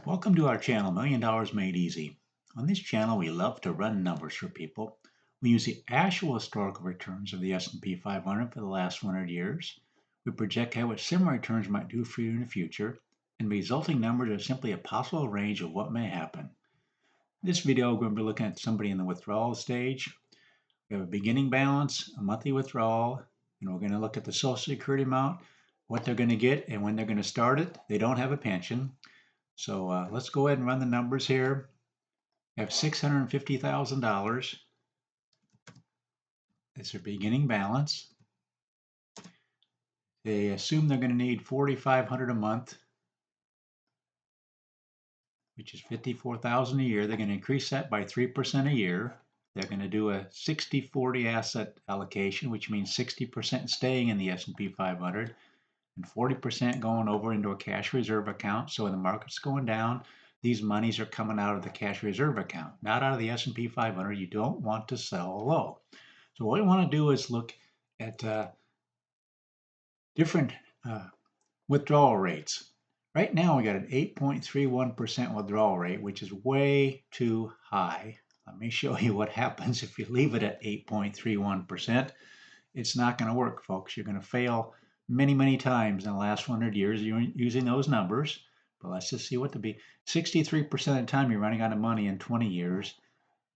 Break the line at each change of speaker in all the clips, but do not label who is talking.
Welcome to our channel, $1 Million Made Easy. On this channel, we love to run numbers for people. We use the actual historical returns of the S&P 500 for the last 100 years. We project how what similar returns might do for you in the future, and the resulting numbers are simply a possible range of what may happen. In this video, we're going to be looking at somebody in the withdrawal stage. We have a beginning balance, a monthly withdrawal, and we're going to look at the Social Security amount, what they're going to get, and when they're going to start it. They don't have a pension. So let's go ahead and run the numbers here. We have $650,000. That's their beginning balance. They assume they're going to need $4,500 a month, which is $54,000 a year. They're going to increase that by 3% a year. They're going to do a 60-40 asset allocation, which means 60% staying in the S&P 500 and 40% going over into a cash reserve account. So when the market's going down, these monies are coming out of the cash reserve account, not out of the S&P 500. You don't want to sell low. So what we want to do is look at different withdrawal rates. Right now we got an 8.31% withdrawal rate, which is way too high. Let me show you what happens if you leave it at 8.31%. It's not going to work, folks. You're going to fail many times in the last 100 years using those numbers. But let's just see what to be. 63% of the time you're running out of money in 20 years.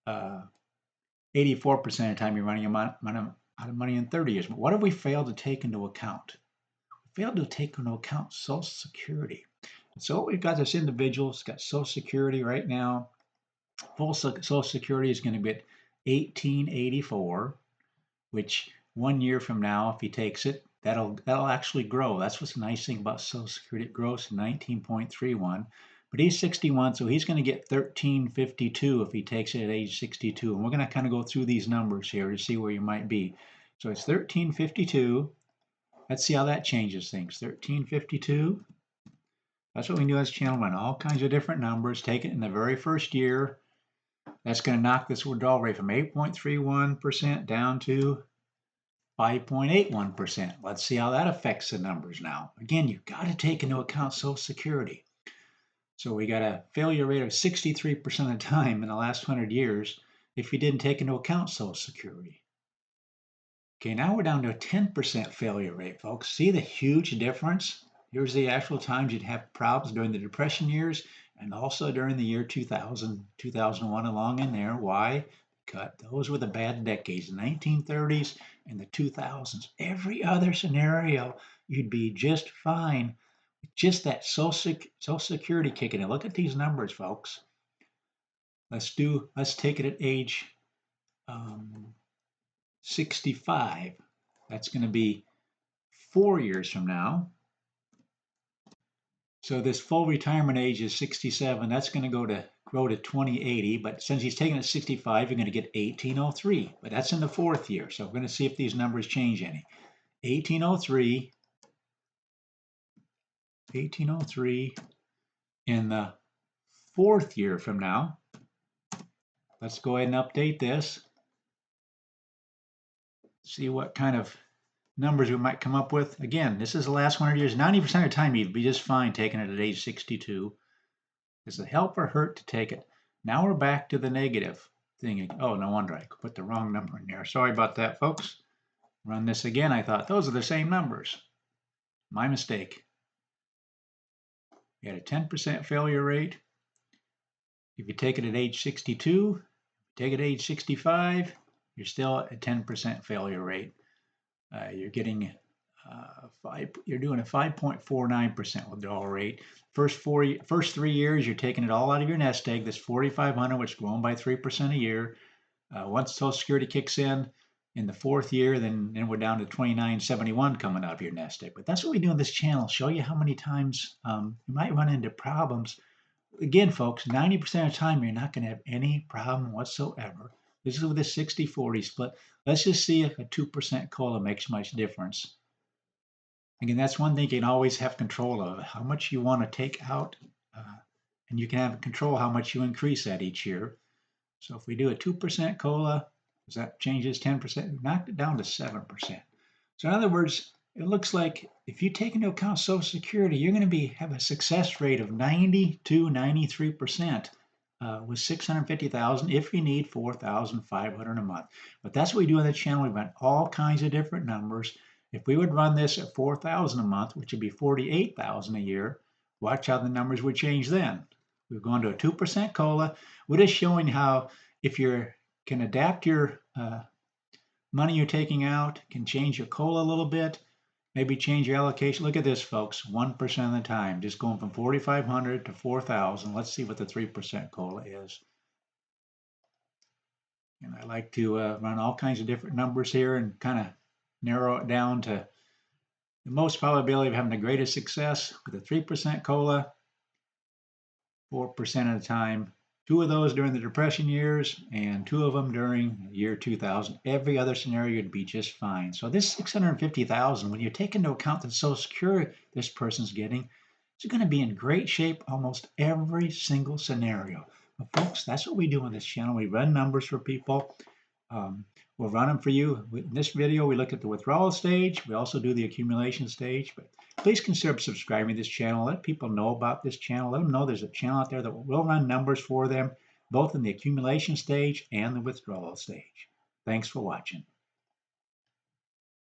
84% of the time you're running out of money in 30 years. But what have we failed to take into account? We failed to take into account Social Security. So we've got this individual's got Social Security right now. Full Social Security is going to be at $1,884, which 1 year from now, if he takes it, that'll actually grow. That's what's the nice thing about Social Security. It grows to 19.31. But he's 61, so he's going to get $1,352 if he takes it at age 62. And we're going to kind of go through these numbers here to see where you might be. So it's $1,352. Let's see how that changes things. $1,352. That's what we do on this channel. Run all kinds of different numbers. Take it in the very first year. That's going to knock this withdrawal rate from 8.31% down to 5.81%. Let's see how that affects the numbers now. Again, you've got to take into account Social Security. So we got a failure rate of 63% of the time in the last 100 years if you didn't take into account Social Security. Okay, now we're down to a 10% failure rate, folks. See the huge difference? Here's the actual times you'd have problems during the Depression years and also during the year 2000, 2001 along in there. Why? Those were the bad decades, the 1930s and the 2000s. Every other scenario, you'd be just fine. Just that Social Security kicking in. Look at these numbers, folks. Let's take it at age 65. That's going to be 4 years from now. So this full retirement age is 67. That's going to grow to 2080. But since he's taking it at 65, you're going to get 1803. But that's in the 4th year. So we're going to see if these numbers change any. 1803 in the 4th year from now. Let's go ahead and update this. See what kind of numbers we might come up with. Again, this is the last 100 years. 90% of the time, you'd be just fine taking it at age 62. Does it help or hurt to take it? Now we're back to the negative thing. Oh, no wonder I put the wrong number in there. Sorry about that, folks. Run this again. I thought those are the same numbers. My mistake. You had a 10% failure rate. If you take it at age 62, take it at age 65, you're still at a 10% failure rate. You're getting you're doing a 5.49% withdrawal rate. First 3 years, you're taking it all out of your nest egg. This 4,500, which is growing by 3% a year. Once Social Security kicks in the 4th year, then we're down to 2971 coming out of your nest egg. But that's what we do on this channel. Show you how many times you might run into problems. Again, folks, 90% of the time, you're not going to have any problem whatsoever. This is with a 60-40 split. Let's just see if a 2% COLA makes much difference. Again, that's one thing you can always have control of, how much you want to take out, and you can have control how much you increase that each year. So if we do a 2% COLA, that changes 10%, we knocked it down to 7%. So in other words, it looks like if you take into account Social Security, you're going to have a success rate of 90 to 93% with 650,000 if you need 4,500 a month. But that's what we do on the channel. We run all kinds of different numbers. If we would run this at 4,000 a month, which would be 48,000 a year, watch how the numbers would change then. We've gone to a 2% COLA. We're just showing how if you can adapt your money you're taking out, can change your COLA a little bit, maybe change your allocation. Look at this, folks, 1% of the time, just going from 4,500 to 4,000. Let's see what the 3% COLA is. And I like to run all kinds of different numbers here and kind of narrow it down to the most probability of having the greatest success with a 3% COLA, 4% of the time. 2 of those during the Depression years and 2 of them during the year 2000. Every other scenario would be just fine. So this 650,000, when you take into account the Social Security this person's getting, it's going to be in great shape almost every single scenario. But folks, that's what we do on this channel. We run numbers for people. We'll run them for you. In this video, we look at the withdrawal stage. We also do the accumulation stage. But please consider subscribing to this channel. Let people know about this channel. Let them know there's a channel out there that will run numbers for them, both in the accumulation stage and the withdrawal stage. Thanks for watching.